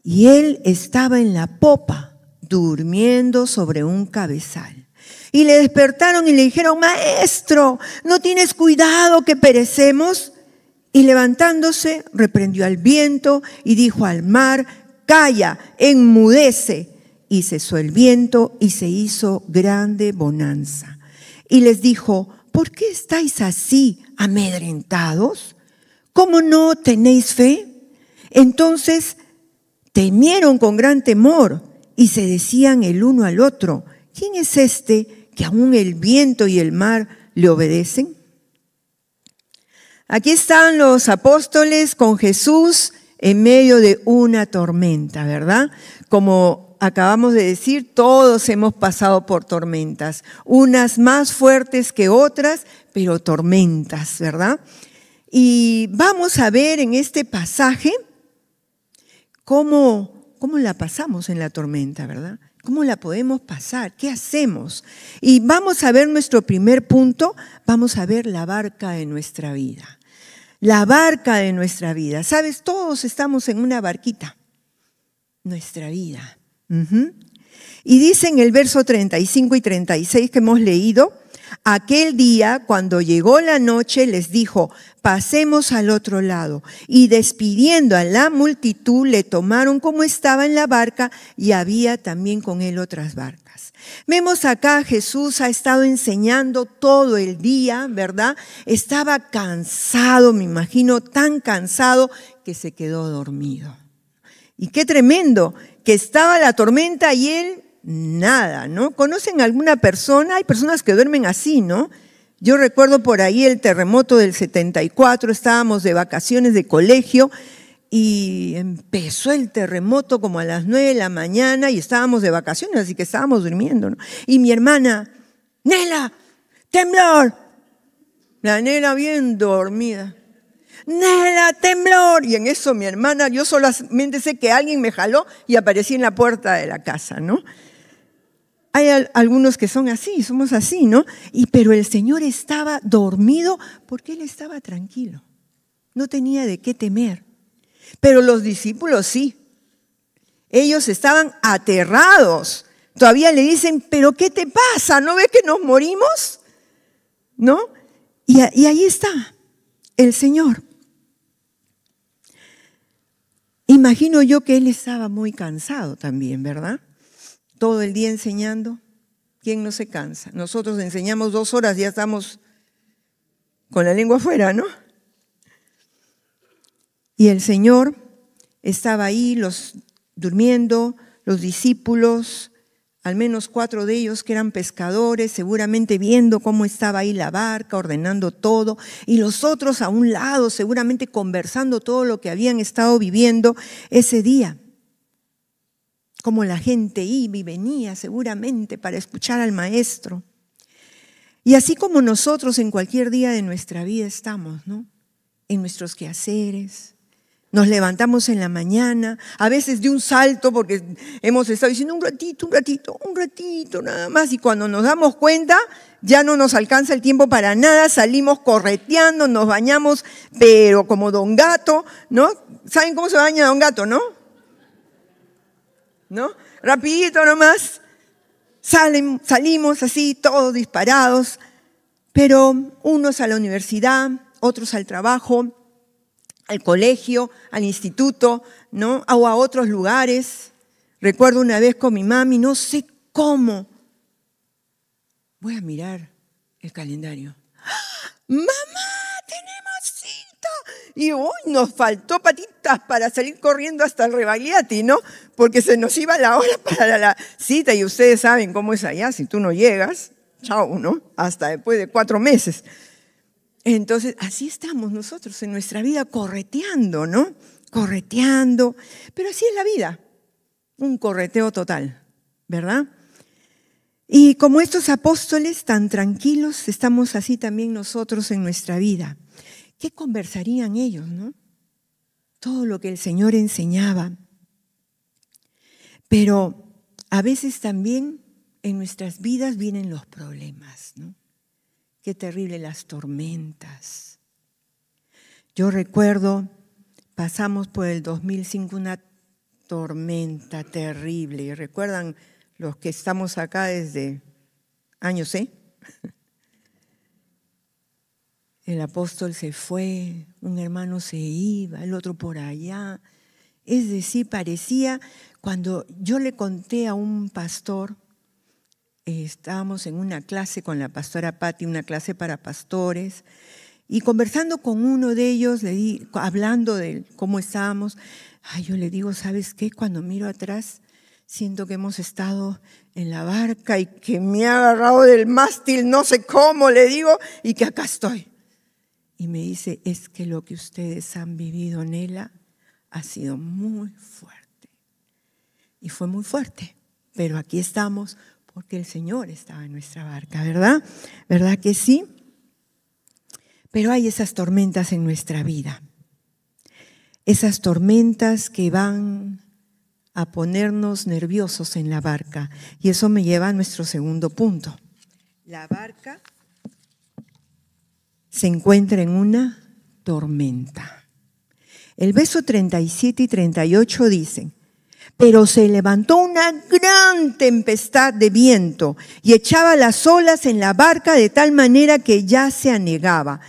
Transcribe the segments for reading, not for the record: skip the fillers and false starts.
y él estaba en la popa, durmiendo sobre un cabezal. Y le despertaron y le dijeron: Maestro, ¿no tienes cuidado que perecemos? Y levantándose, reprendió al viento y dijo al mar: Calla, enmudece. Y cesó el viento y se hizo grande bonanza. Y les dijo: ¿por qué estáis así amedrentados? ¿Cómo no tenéis fe? Entonces temieron con gran temor y se decían el uno al otro: ¿quién es este que aún el viento y el mar le obedecen? Aquí están los apóstoles con Jesús en medio de una tormenta, ¿verdad? Como acabamos de decir, todos hemos pasado por tormentas, unas más fuertes que otras, pero tormentas, ¿verdad? Y vamos a ver en este pasaje cómo la pasamos en la tormenta, ¿verdad? ¿Cómo la podemos pasar? ¿Qué hacemos? Y vamos a ver nuestro primer punto, vamos a ver la barca de nuestra vida. La barca de nuestra vida. ¿Sabes? Todos estamos en una barquita. Nuestra vida. Y dice en el verso 35 y 36 que hemos leído: aquel día, cuando llegó la noche, les dijo: pasemos al otro lado. Y despidiendo a la multitud, le tomaron como estaba en la barca, y había también con él otras barcas. Vemos acá, Jesús ha estado enseñando todo el día, ¿verdad? Estaba cansado, me imagino, tan cansado que se quedó dormido. Y qué tremendo, que estaba la tormenta y él nada, ¿no? ¿Conocen alguna persona? Hay personas que duermen así, ¿no? Yo recuerdo por ahí el terremoto del 74, estábamos de vacaciones de colegio y empezó el terremoto como a las 9 de la mañana y estábamos de vacaciones, así que estábamos durmiendo, ¿no? Y mi hermana: Nela, temblor. La Nela bien dormida: Nela, temblor. Y en eso mi hermana, yo solamente sé que alguien me jaló y aparecí en la puerta de la casa, ¿no? Hay algunos que son así, somos así, ¿no? Pero el Señor estaba dormido porque Él estaba tranquilo. No tenía de qué temer. Pero los discípulos sí. Ellos estaban aterrados. Todavía le dicen: ¿pero qué te pasa? ¿No ves que nos morimos? ¿No? Y ahí está el Señor. Imagino yo que Él estaba muy cansado también, ¿verdad? Todo el día enseñando. ¿Quién no se cansa? Nosotros enseñamos 2 horas, ya estamos con la lengua afuera, ¿no? Y el Señor estaba ahí, durmiendo, los discípulos, al menos 4 de ellos que eran pescadores, seguramente viendo cómo estaba ahí la barca, ordenando todo, y los otros a un lado, seguramente conversando todo lo que habían estado viviendo ese día. Como la gente iba y venía seguramente para escuchar al maestro. Y así como nosotros en cualquier día de nuestra vida estamos, ¿no? En nuestros quehaceres. Nos levantamos en la mañana, a veces de un salto porque hemos estado diciendo un ratito nada más. Y cuando nos damos cuenta, ya no nos alcanza el tiempo para nada, salimos correteando, nos bañamos, pero como Don Gato, ¿no? ¿Saben cómo se baña Don Gato, no? ¿No? Rapidito nomás, salimos así, todos disparados, pero unos a la universidad, otros al trabajo, al colegio, al instituto, ¿no? O a otros lugares. Recuerdo una vez con mi mami, no sé cómo, voy a mirar el calendario. ¡Ah! ¡Mamá, tenemos cita! Y hoy nos faltó patitas para salir corriendo hasta el Rebagliati, ¿no? Porque se nos iba la hora para la cita y ustedes saben cómo es allá, si tú no llegas, chao, ¿no? Hasta después de 4 meses. Entonces, así estamos nosotros en nuestra vida correteando, ¿no? Correteando, pero así es la vida, un correteo total, ¿verdad? Y como estos apóstoles tan tranquilos, estamos así también nosotros en nuestra vida. ¿Qué conversarían ellos, no? Todo lo que el Señor enseñaba. Pero a veces también en nuestras vidas vienen los problemas, ¿no? Qué terrible las tormentas. Yo recuerdo, pasamos por el 2005 una tormenta terrible. ¿Y recuerdan los que estamos acá desde años, El apóstol se fue, un hermano se iba, el otro por allá. Es decir, parecía, cuando yo le conté a un pastor, estábamos en una clase con la pastora Patti, una clase para pastores, y conversando con uno de ellos, hablando de cómo estábamos, yo le digo, ¿sabes qué? Cuando miro atrás, siento que hemos estado en la barca y que me ha agarrado del mástil, no sé cómo, le digo, y que acá estoy. Y me dice, es que lo que ustedes han vivido, Nela, ha sido muy fuerte. Y fue muy fuerte, pero aquí estamos porque el Señor estaba en nuestra barca, ¿verdad? ¿Verdad que sí? Pero hay esas tormentas en nuestra vida. Esas tormentas que van a ponernos nerviosos en la barca. Y eso me lleva a nuestro segundo punto. La barca se encuentra en una tormenta. El verso 37 y 38 dicen, pero se levantó una gran tempestad de viento y echaba las olas en la barca de tal manera que ya se anegaba.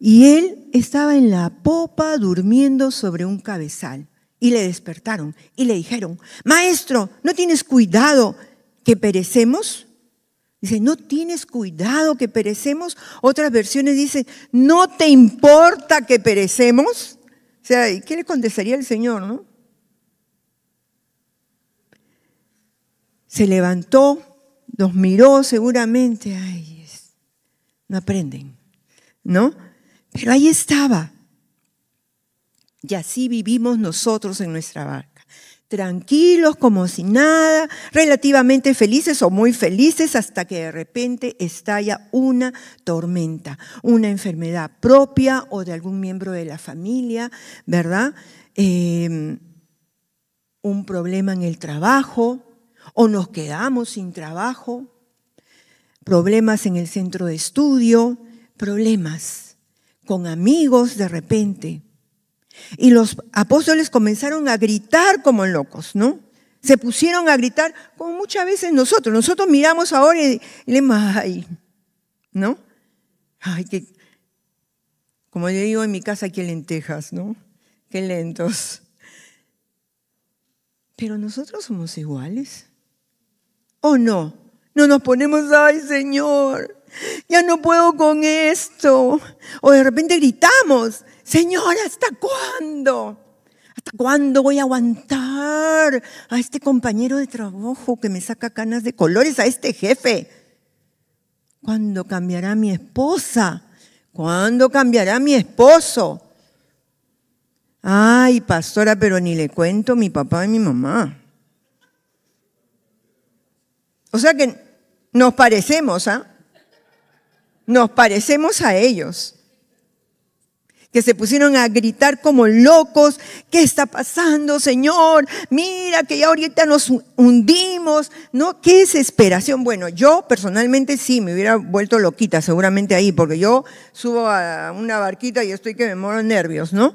Y él estaba en la popa durmiendo sobre un cabezal. Y le despertaron y le dijeron, maestro, ¿no tienes cuidado que perecemos? Dice, ¿no tienes cuidado que perecemos? Otras versiones dicen, ¿no te importa que perecemos? O sea, ¿y qué le contestaría el Señor, no? Se levantó, los miró seguramente, no aprenden, ¿no? Pero ahí estaba. Y así vivimos nosotros en nuestra barca, tranquilos como si nada, relativamente felices o muy felices hasta que de repente estalla una tormenta, una enfermedad propia o de algún miembro de la familia, ¿verdad? Un problema en el trabajo o nos quedamos sin trabajo, problemas en el centro de estudio, problemas con amigos de repente. Y los apóstoles comenzaron a gritar como locos, ¿no? Se pusieron a gritar como muchas veces nosotros. Nosotros miramos ahora y leemos, ¿no? Que, como le digo en mi casa, qué lentejas, ¿no? Qué lentos. Pero nosotros somos iguales. ¿O no? No nos ponemos, ay Señor, ya no puedo con esto. O de repente gritamos, Señor, ¿hasta cuándo? ¿Hasta cuándo voy a aguantar a este compañero de trabajo que me saca canas de colores, a este jefe? ¿Cuándo cambiará mi esposa? ¿Cuándo cambiará mi esposo? Ay, pastora, pero ni le cuento a mi papá y mi mamá. O sea que nos parecemos, Nos parecemos a ellos. Que se pusieron a gritar como locos, ¿qué está pasando, Señor? Mira que ya ahorita nos hundimos, ¿no? ¡Qué desesperación! Bueno, yo personalmente sí me hubiera vuelto loquita seguramente ahí, porque yo subo a una barquita y estoy que me muero de nervios, ¿no?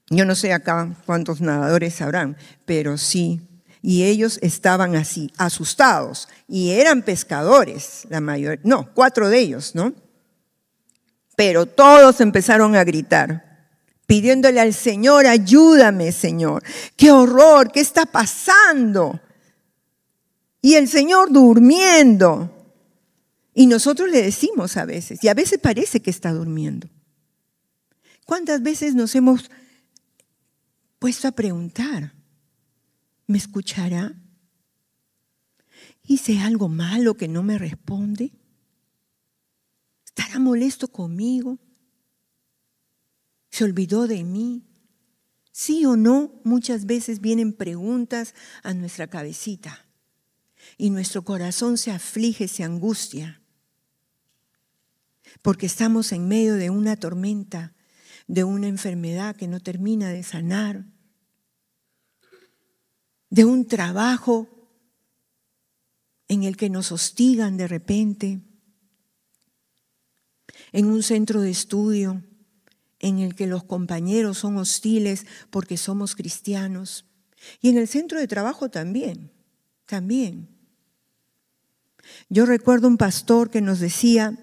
Yo no sé acá cuántos nadadores sabrán, pero sí. Y ellos estaban así, asustados, y eran pescadores, 4 de ellos, ¿no? Pero todos empezaron a gritar, pidiéndole al Señor, ayúdame, Señor. ¡Qué horror! ¿Qué está pasando? Y el Señor durmiendo. Y nosotros le decimos a veces, y a veces parece que está durmiendo. ¿Cuántas veces nos hemos puesto a preguntar, ¿me escuchará? ¿Hice algo malo que no me responde? ¿Estará molesto conmigo? ¿Se olvidó de mí? ¿Sí o no? Muchas veces vienen preguntas a nuestra cabecita y nuestro corazón se aflige, se angustia, porque estamos en medio de una tormenta, de una enfermedad que no termina de sanar, de un trabajo en el que nos hostigan de repente, en un centro de estudio en el que los compañeros son hostiles porque somos cristianos, Y en el centro de trabajo también. Yo recuerdo un pastor que nos decía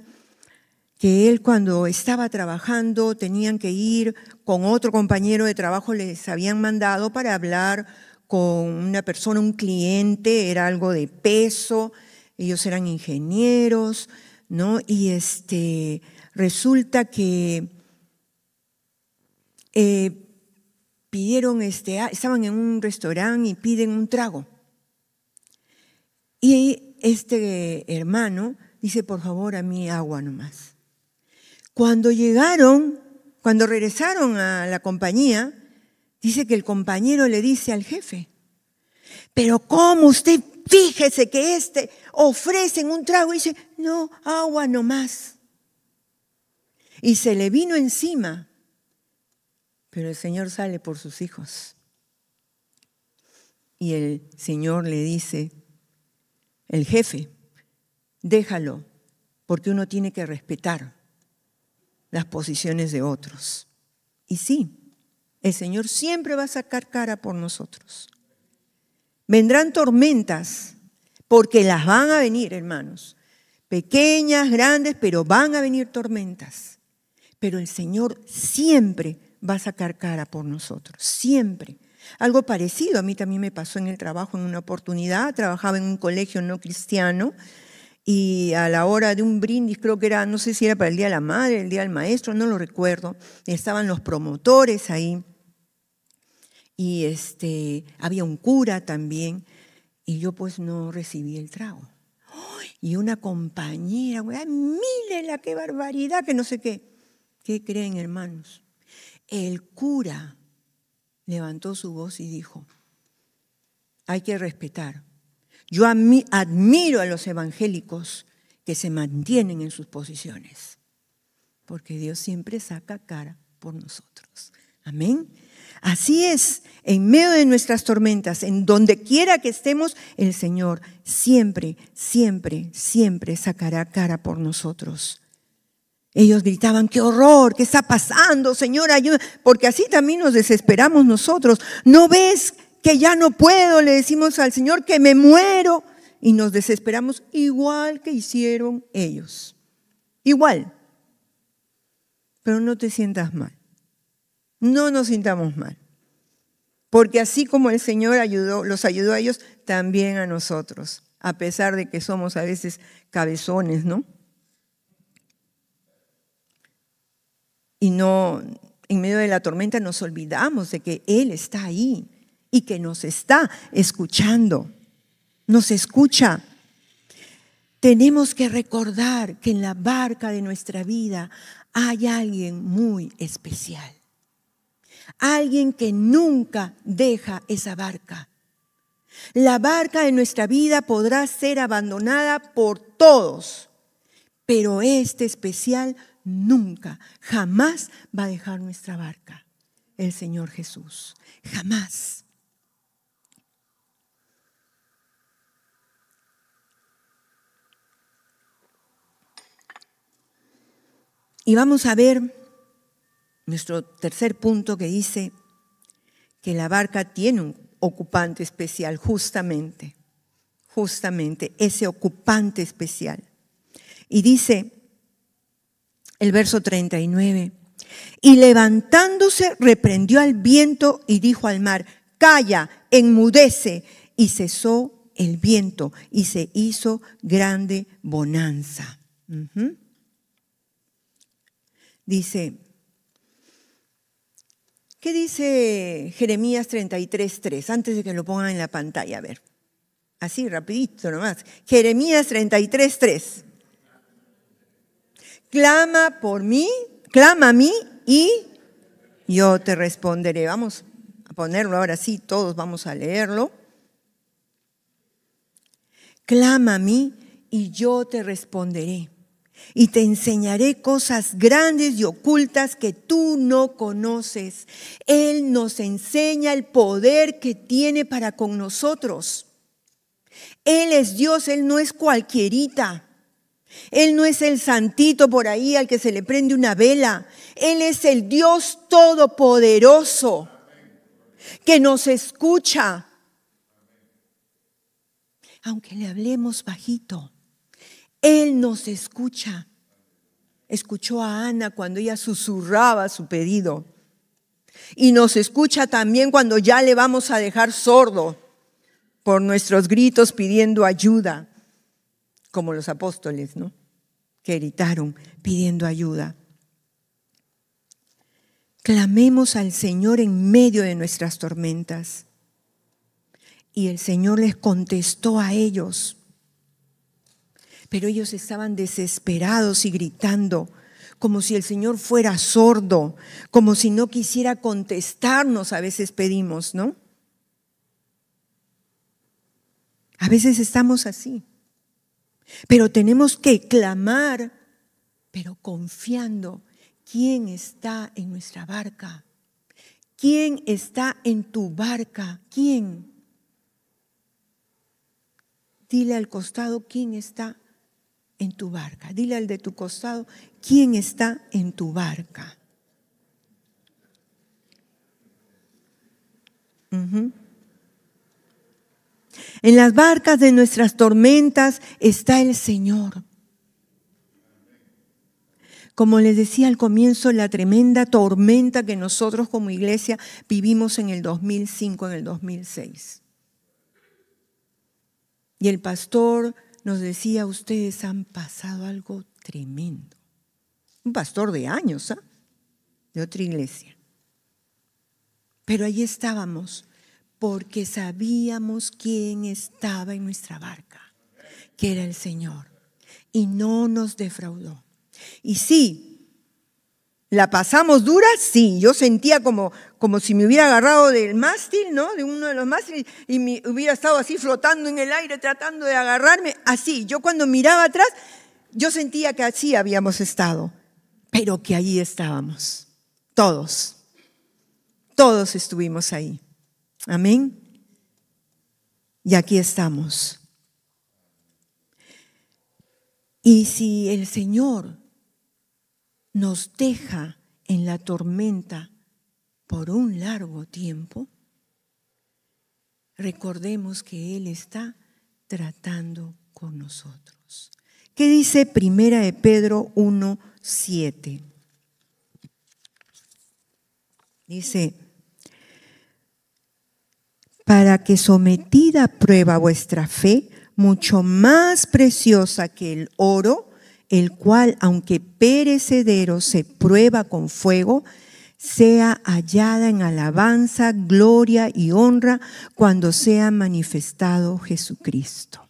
que él cuando estaba trabajando tenían que ir con otro compañero de trabajo, les habían mandado para hablar con una persona, un cliente, era algo de peso, ellos eran ingenieros, ¿no? Y resulta que pidieron, estaban en un restaurante y piden un trago. Y este hermano dice, por favor, a mí agua nomás. Cuando regresaron a la compañía, dice que el compañero le dice al jefe, pero ¿cómo usted fíjese que ofrecen un trago? Y dice, no, agua nomás. Y se le vino encima. Pero el Señor sale por sus hijos. Y el Señor le dice, el jefe, déjalo, porque uno tiene que respetar las posiciones de otros. Y sí, el Señor siempre va a sacar cara por nosotros. Vendrán tormentas, porque las van a venir, hermanos. Pequeñas, grandes, pero van a venir tormentas. Pero el Señor siempre va a sacar cara por nosotros, siempre. Algo parecido a mí también me pasó en el trabajo en una oportunidad. Trabajaba en un colegio no cristiano y a la hora de un brindis, creo que era, no sé si era para el Día de la Madre, el Día del Maestro, no lo recuerdo. Estaban los promotores ahí y había un cura también y yo pues no recibí el trago. Y una compañera, mírenla, qué barbaridad, que no sé qué. ¿Qué creen, hermanos? El cura levantó su voz y dijo, hay que respetar. Yo admiro a los evangélicos que se mantienen en sus posiciones, porque Dios siempre saca cara por nosotros. Amén. Así es, en medio de nuestras tormentas, en donde quiera que estemos, el Señor siempre, siempre, siempre sacará cara por nosotros. Ellos gritaban, ¡qué horror! ¿Qué está pasando? Señor, ayuda. Porque así también nos desesperamos nosotros. ¿No ves que ya no puedo? Le decimos al Señor que me muero. Y nos desesperamos igual que hicieron ellos. Igual. Pero no te sientas mal. No nos sintamos mal. Porque así como el Señor los ayudó a ellos, también a nosotros. A pesar de que somos a veces cabezones, ¿no? Y no, en medio de la tormenta nos olvidamos de que Él está ahí y que nos está escuchando. Nos escucha. Tenemos que recordar que en la barca de nuestra vida hay alguien muy especial. Alguien que nunca deja esa barca. La barca de nuestra vida podrá ser abandonada por todos, pero este especial nunca, jamás va a dejar nuestra barca. El Señor Jesús, jamás. Y vamos a ver nuestro tercer punto que dice que la barca tiene un ocupante especial, justamente ese ocupante especial. Y dice el verso 39, y levantándose reprendió al viento y dijo al mar, calla, enmudece, y cesó el viento y se hizo grande bonanza. Dice, ¿qué dice Jeremías 33:3? Antes de que lo pongan en la pantalla, a ver. Así, rapidito nomás. Jeremías 33:3. Clama a mí y yo te responderé. Vamos a ponerlo ahora sí, todos vamos a leerlo. Clama a mí y yo te responderé. Y te enseñaré cosas grandes y ocultas que tú no conoces. Él nos enseña el poder que tiene para con nosotros. Él es Dios, Él no es cualquierita. Él no es el santito por ahí al que se le prende una vela. Él es el Dios todopoderoso. que nos escucha. Aunque le hablemos bajito, Él nos escucha. Escuchó a Ana cuando ella susurraba su pedido. Y nos escucha también cuando ya le vamos a dejar sordo por nuestros gritos pidiendo ayuda, como los apóstoles, ¿no? Que gritaron pidiendo ayuda. Clamemos al Señor en medio de nuestras tormentas. Y el Señor les contestó a ellos. Pero ellos estaban desesperados y gritando, como si el Señor fuera sordo, como si no quisiera contestarnos, a veces pedimos, ¿no? A veces estamos así. Pero tenemos que clamar, pero confiando. ¿Quién está en nuestra barca? ¿Quién está en tu barca? ¿Quién? Dile al costado, ¿quién está en tu barca? Dile al de tu costado, ¿quién está en tu barca? En las barcas de nuestras tormentas está el Señor. Como les decía al comienzo, la tremenda tormenta que nosotros como iglesia vivimos en el 2005, en el 2006. Y el pastor nos decía, ustedes han pasado algo tremendo. Un pastor de años, ¿ah? De otra iglesia. Pero allí estábamos porque sabíamos quién estaba en nuestra barca, que era el Señor. Y no nos defraudó. Y sí, ¿la pasamos dura? Sí, yo sentía como si me hubiera agarrado del mástil, ¿no? De uno de los mástiles y me hubiera estado así flotando en el aire tratando de agarrarme. Así, yo cuando miraba atrás, yo sentía que así habíamos estado, pero que allí estábamos, todos estuvimos ahí. Amén. Y aquí estamos. Y si el Señor nos deja en la tormenta por un largo tiempo, recordemos que Él está tratando con nosotros. ¿Qué dice Primera de Pedro 1:7? Dice, para que sometida a prueba vuestra fe, mucho más preciosa que el oro, el cual, aunque perecedero, se prueba con fuego, sea hallada en alabanza, gloria y honra cuando sea manifestado Jesucristo.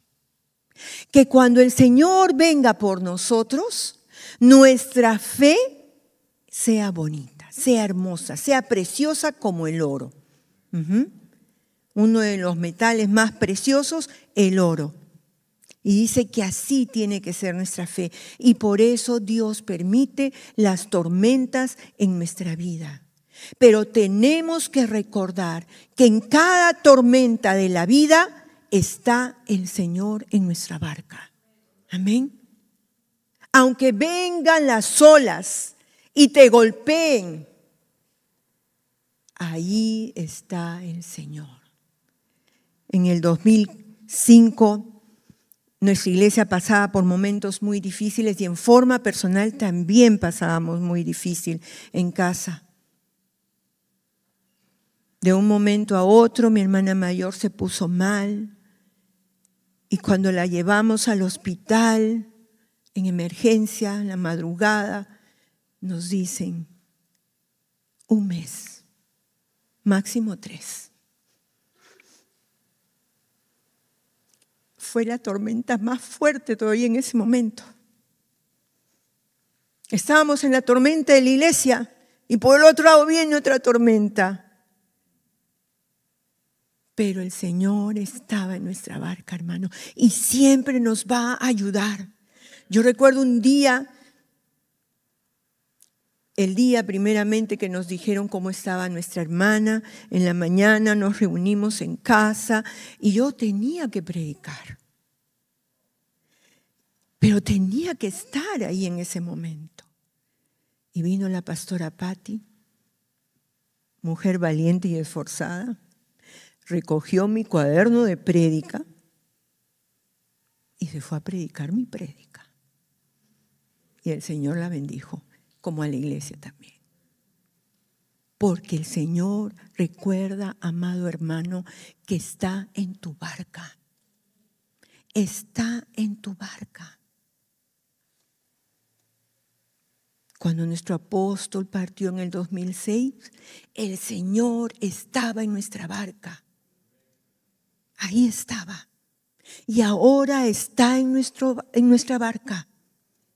Que cuando el Señor venga por nosotros, nuestra fe sea bonita, sea hermosa, sea preciosa como el oro. Uno de los metales más preciosos, el oro. Y dice que así tiene que ser nuestra fe. Y por eso Dios permite las tormentas en nuestra vida. Pero tenemos que recordar que en cada tormenta de la vida está el Señor en nuestra barca. Amén. Aunque vengan las olas y te golpeen, ahí está el Señor. En el 2005, nuestra iglesia pasaba por momentos muy difíciles y en forma personal también pasábamos muy difícil en casa. De un momento a otro, mi hermana mayor se puso mal y cuando la llevamos al hospital, en emergencia, en la madrugada, nos dicen 1 mes, máximo 3. Fue la tormenta más fuerte todavía en ese momento. Estábamos en la tormenta de la iglesia y por el otro lado viene otra tormenta. Pero el Señor estaba en nuestra barca, hermano, y siempre nos va a ayudar. Yo recuerdo un día, el día primeramente que nos dijeron cómo estaba nuestra hermana. En la mañana nos reunimos en casa y yo tenía que predicar. Pero tenía que estar ahí en ese momento. Y vino la pastora Patti, mujer valiente y esforzada, recogió mi cuaderno de prédica y se fue a predicar mi prédica. Y el Señor la bendijo, como a la iglesia también. Porque el Señor recuerda, amado hermano, que está en tu barca. Está en tu barca. Cuando nuestro apóstol partió en el 2006, el Señor estaba en nuestra barca. Ahí estaba. Y ahora está en nuestra barca.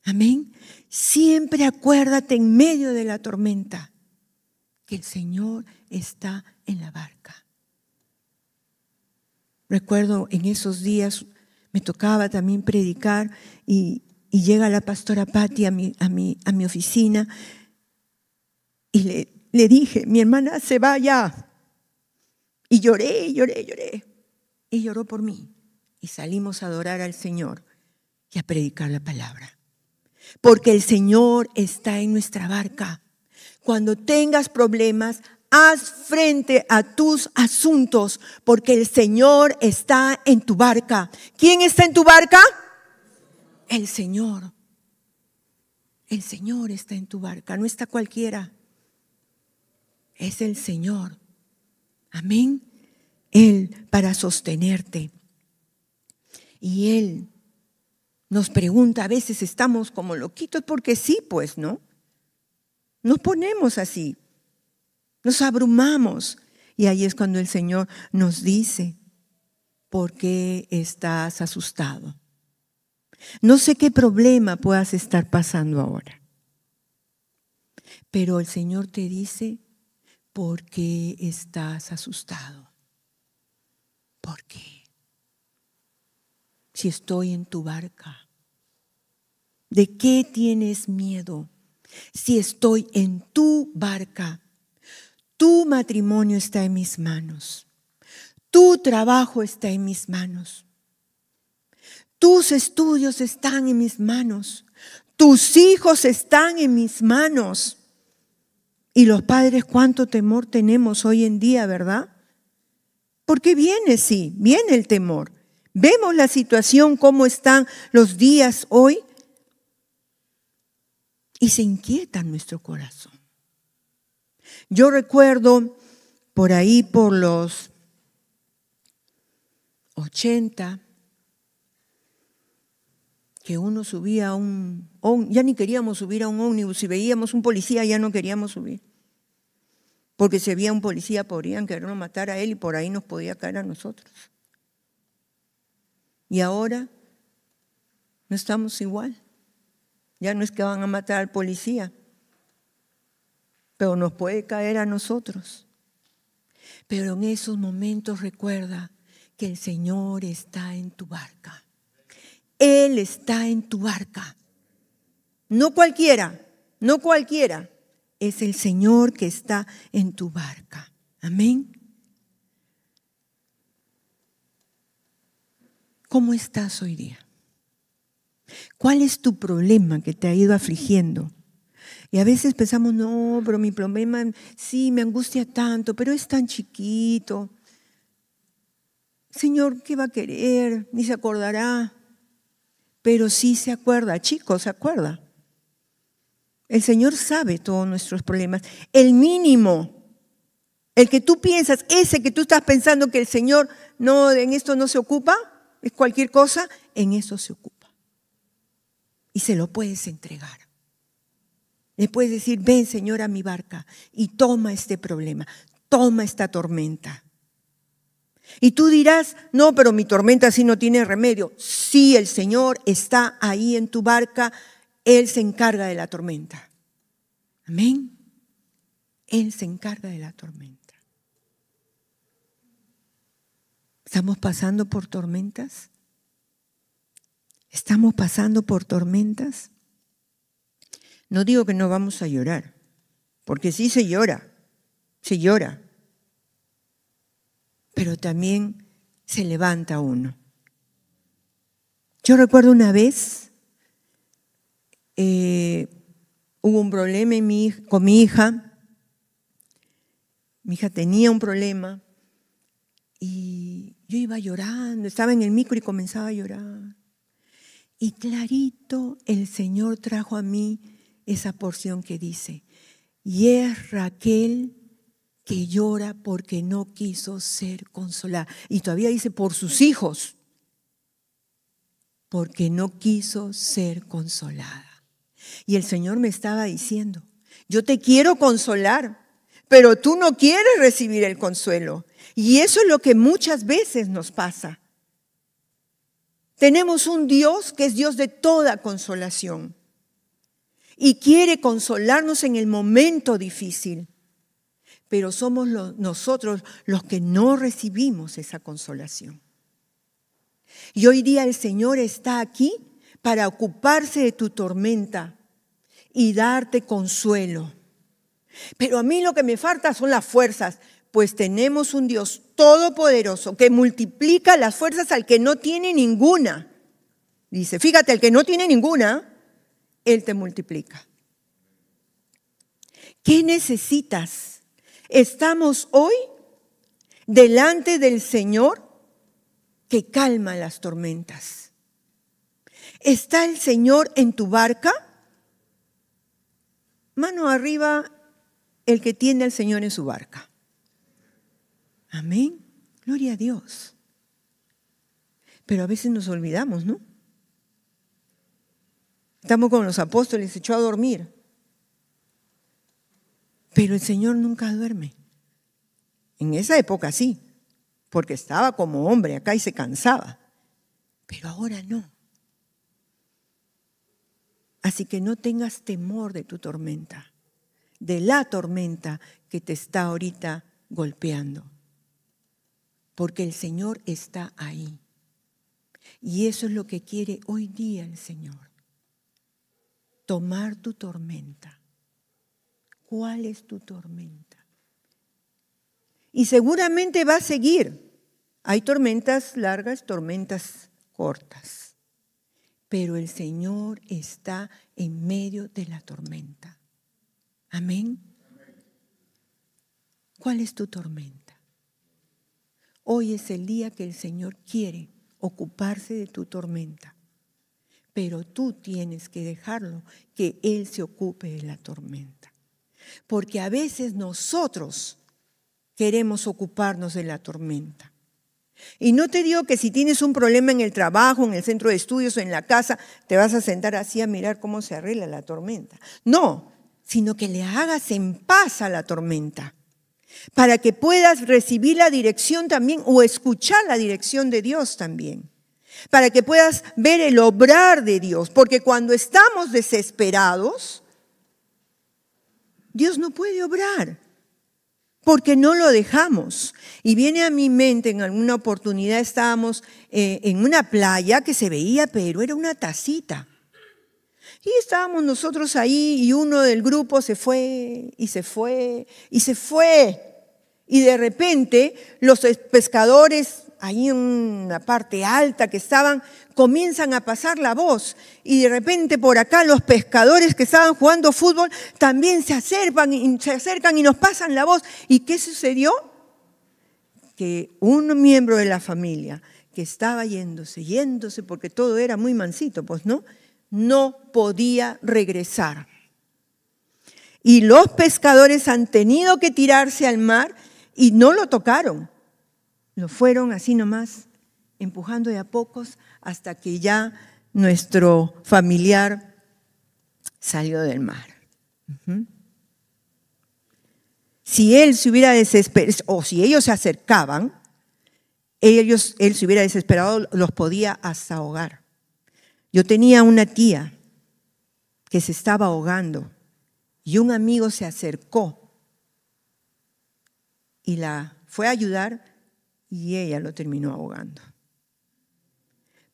Amén. Siempre acuérdate en medio de la tormenta que el Señor está en la barca. Recuerdo en esos días me tocaba también predicar y llega la pastora Patti a mi oficina y le dije, mi hermana se va ya. Y lloré. Y lloró por mí. Y salimos a adorar al Señor y a predicar la palabra. Porque el Señor está en nuestra barca. Cuando tengas problemas, haz frente a tus asuntos, porque el Señor está en tu barca. ¿Quién está en tu barca? El Señor. El Señor está en tu barca, no está cualquiera. Es el Señor. Amén. Él para sostenerte. Y Él nos pregunta, a veces estamos como loquitos, porque sí, pues, ¿no? Nos ponemos así, nos abrumamos. Y ahí es cuando el Señor nos dice, ¿por qué estás asustado? No sé qué problema puedas estar pasando ahora, pero el Señor te dice, ¿por qué estás asustado? ¿Por qué? Si estoy en tu barca, ¿de qué tienes miedo? Si estoy en tu barca, tu matrimonio está en mis manos, tu trabajo está en mis manos, tus estudios están en mis manos, tus hijos están en mis manos. Y los padres, cuánto temor tenemos hoy en día, ¿verdad? Porque viene el temor. Vemos la situación, cómo están los días hoy, y se inquieta nuestro corazón. Yo recuerdo por ahí, por los 80, que uno subía ya ni queríamos subir a un ómnibus. Si veíamos un policía ya no queríamos subir. Porque si había un policía podrían querernos matar a él y por ahí nos podía caer a nosotros. Y ahora no estamos igual. Ya no es que van a matar al policía, pero nos puede caer a nosotros. Pero en esos momentos recuerda que el Señor está en tu barca. Él está en tu barca. No cualquiera. Es el Señor que está en tu barca. Amén. ¿Cómo estás hoy día? ¿Cuál es tu problema que te ha ido afligiendo? Y a veces pensamos, no, pero mi problema sí me angustia tanto, pero es tan chiquito. Señor, ¿qué va a querer? Ni se acordará. Pero sí se acuerda, chicos, se acuerda. El Señor sabe todos nuestros problemas. El mínimo, el que tú piensas, ese que tú estás pensando que el Señor no, en esto no se ocupa, es cualquier cosa, en eso se ocupa. Y se lo puedes entregar. Le puedes decir, ven Señor a mi barca y toma este problema, toma esta tormenta. Y tú dirás, no, pero mi tormenta sí no tiene remedio. Sí, el Señor está ahí en tu barca, Él se encarga de la tormenta. Amén. Él se encarga de la tormenta. ¿Estamos pasando por tormentas? ¿Estamos pasando por tormentas? No digo que no vamos a llorar, porque sí se llora. Pero también se levanta uno. Yo recuerdo una vez, hubo un problema con mi hija. Mi hija tenía un problema y yo iba llorando, estaba en el micro y comenzaba a llorar. Y clarito el Señor trajo a mí esa porción que dice, y es Raquel que llora porque no quiso ser consolada. Y todavía dice por sus hijos, porque no quiso ser consolada. Y el Señor me estaba diciendo, yo te quiero consolar, pero tú no quieres recibir el consuelo. Y eso es lo que muchas veces nos pasa. Tenemos un Dios que es Dios de toda consolación y quiere consolarnos en el momento difícil. Pero somos nosotros los que no recibimos esa consolación. Y hoy día el Señor está aquí para ocuparse de tu tormenta y darte consuelo. Pero a mí lo que me falta son las fuerzas, pues tenemos un Dios todopoderoso que multiplica las fuerzas al que no tiene ninguna. Dice, fíjate, el que no tiene ninguna, Él te multiplica. ¿Qué necesitas? Estamos hoy delante del Señor que calma las tormentas. ¿Está el Señor en tu barca? Mano arriba el que tiene al Señor en su barca. Amén. Gloria a Dios. Pero a veces nos olvidamos, ¿no? Estamos con los apóstoles, se echó a dormir. Pero el Señor nunca duerme. En esa época sí, porque estaba como hombre acá y se cansaba. Pero ahora no. Así que no tengas temor de tu tormenta, de la tormenta que te está ahorita golpeando. Porque el Señor está ahí. Y eso es lo que quiere hoy día el Señor. Tomar tu tormenta. ¿Cuál es tu tormenta? Y seguramente va a seguir. Hay tormentas largas, tormentas cortas. Pero el Señor está en medio de la tormenta. Amén. ¿Cuál es tu tormenta? Hoy es el día que el Señor quiere ocuparse de tu tormenta. Pero tú tienes que dejarlo, que Él se ocupe de la tormenta. Porque a veces nosotros queremos ocuparnos de la tormenta. Y no te digo que si tienes un problema en el trabajo, en el centro de estudios o en la casa, te vas a sentar así a mirar cómo se arregla la tormenta. No, sino que le hagas en paz a la tormenta. Para que puedas recibir la dirección también o escuchar la dirección de Dios también. Para que puedas ver el obrar de Dios. Porque cuando estamos desesperados, Dios no puede obrar. Porque no lo dejamos. Y viene a mi mente, en alguna oportunidad estábamos en una playa que se veía, pero era una tacita. Y estábamos nosotros ahí y uno del grupo se fue y se fue y se fue. Y de repente los pescadores, ahí en una parte alta que estaban, comienzan a pasar la voz. Y de repente por acá los pescadores que estaban jugando fútbol también se acercan y nos pasan la voz. ¿Y qué sucedió? Que un miembro de la familia que estaba yéndose porque todo era muy mansito, pues no podía regresar. Y los pescadores han tenido que tirarse al mar y no lo tocaron. Lo fueron así nomás, empujando de a pocos hasta que ya nuestro familiar salió del mar. Si él se hubiera desesperado, o si ellos se acercaban, él se hubiera desesperado, los podía hasta ahogar. Yo tenía una tía que se estaba ahogando y un amigo se acercó y la fue a ayudar y ella lo terminó ahogando.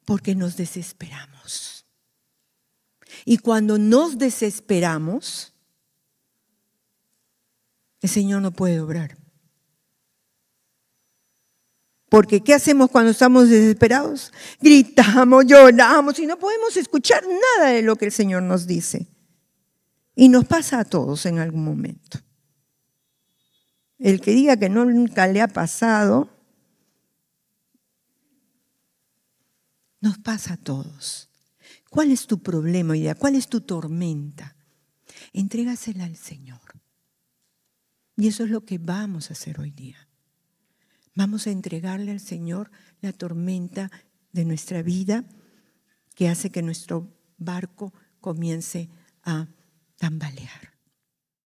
Porque nos desesperamos. Y cuando nos desesperamos, el Señor no puede obrar. Porque ¿qué hacemos cuando estamos desesperados? Gritamos, lloramos y no podemos escuchar nada de lo que el Señor nos dice. Y nos pasa a todos en algún momento. El que diga que nunca le ha pasado, nos pasa a todos. ¿Cuál es tu problema hoy día? ¿Cuál es tu tormenta? Entrégasela al Señor. Y eso es lo que vamos a hacer hoy día. Vamos a entregarle al Señor la tormenta de nuestra vida que hace que nuestro barco comience a tambalear.